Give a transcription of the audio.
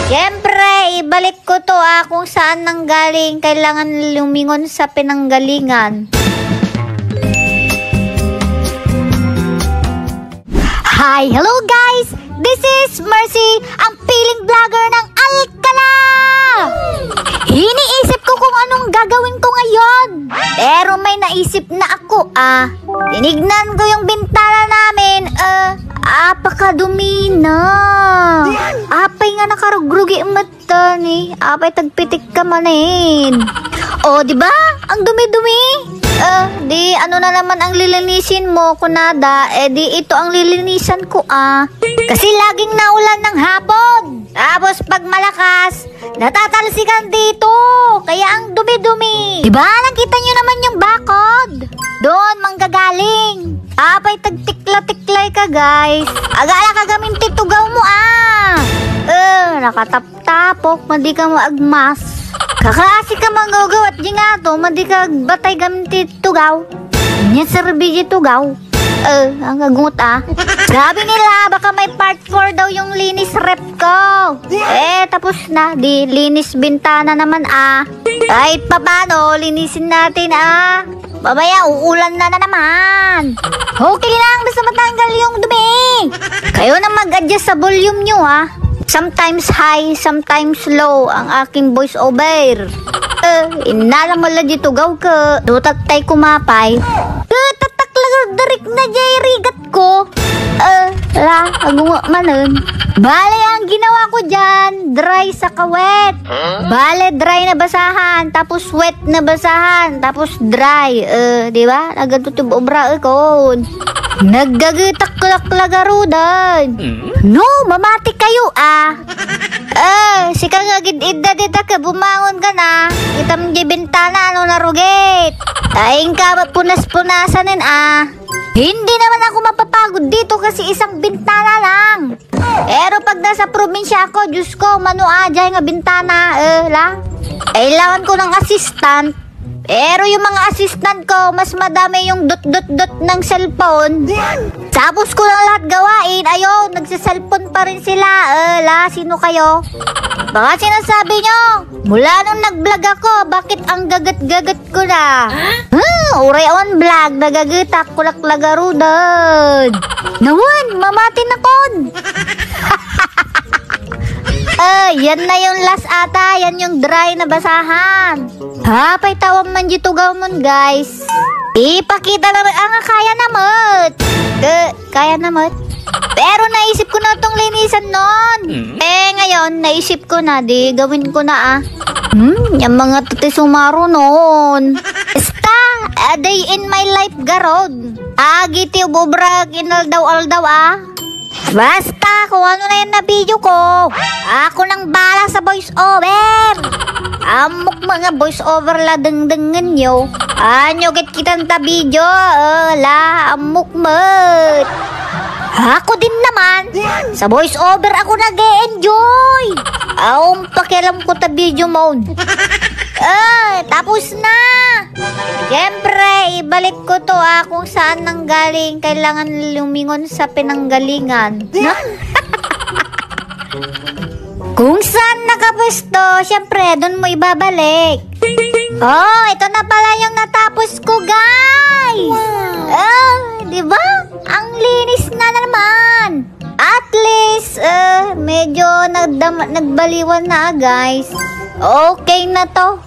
Siyempre, ibalik ko to kung saan nanggaling. Kailangan lumingon sa pinanggalingan. Hi! Hello guys! This is Mercy, ang piling vlogger ng Alcala! Iniisip ko kung anong gagawin ko ngayon. Pero may naisip na ako Tinignan ko yung bintana namin. Apakadumi na. Apay nga nakarugrugi ang mata ni. Apay tagpitik ka manin. O, diba? Ang dumi-dumi. Di ano na naman ang lilinisin mo, kunada. Di ito ang lilinisan ko Kasi laging naulan ng hapon. Tapos pag malakas, natatalsikan dito. Kaya ang dumi-dumi. Diba? Nakita nyo naman yung bakod. Doon manggagaling. Apay tagtikla-tiklay ka guys. Agala ka gamin titugaw mo nakatap-tapok. Madi ka mo agmas. Kakaasi ka manggaw at di nga to, madi ka batay gamin titugaw. Nya serbi tugaw. Ang kagungot Sabi nila, baka may part 4 daw yung linis rep ko. Tapos na. Di linis bintana naman Kahit pa paano, linisin natin Babaya, uulan na naman. Okay lang, basta matanggal yung dumi. Kayo na mag-adjust sa volume nyo Sometimes high, sometimes low ang aking voice over. Inalam mo lang dito gaw ka. Dutatay kumapay. Tatak-lagarik na jay rigat ko. Agunga manon. Bale, ang ginawa ko dyan, dry sa kawet. Bale, dry na basahan, tapos wet na basahan, tapos dry. Diba? Nagatutub obra ko. Naggagitaklak-lagarudan. No, mamati kayo sika nga gid-idda dita ka, bumangon ka na. Kita mong bintana, narugit. Taing ka, punas-punasanin Hindi naman ako mapapagod dito kasi isang bintana lang. Pero pag nasa probinsya ako, Diyos ko, manuadya nga bintana, kailangan ko ng assistant. Pero yung mga assistant ko, mas madami yung dot-dot-dot ng cellphone. Tapos ko lang lahat gawain. Ayaw, nagsiselfone pa rin sila. Sino kayo? Baka sinasabi nyo, mula nung nag-vlog ako, bakit ang gagat-gagat ko na? Uray on vlog, nagagatak, kulak-lagarudan. Nawan, mamatin ako. Yan na yung last ata. Yan yung dry na basahan. Pay tawag man dito gawmon guys. Ipakita naman kaya naman. Kaya naman. Pero naisip ko na itong linisan nun. Ngayon, naisip ko na. Di, gawin ko na yung mga tatisumaro noon. A day in my life garod. Giti ubobra kinaldaw-aldaw Basta, kung ano na yan na video ko, ako nang bala sa voice over. Amok mga voice over la deng-dengen nyo. Anyo kit kitang ta video, amok mat. Ako din naman, sa voice over ako nag-e-enjoy. Pakialam ko ta video mode. Tapos na. Siyempre, ibalik ko to kung saan nanggaling. Kailangan lumingon sa pinanggalingan. Kung saan nakapwesto, siyempre, doon mo ibabalik. Ito na pala yung natapos ko, guys. Diba? Ang linis na naman. At least, medyo nagbaliwan na, guys. Okay na to.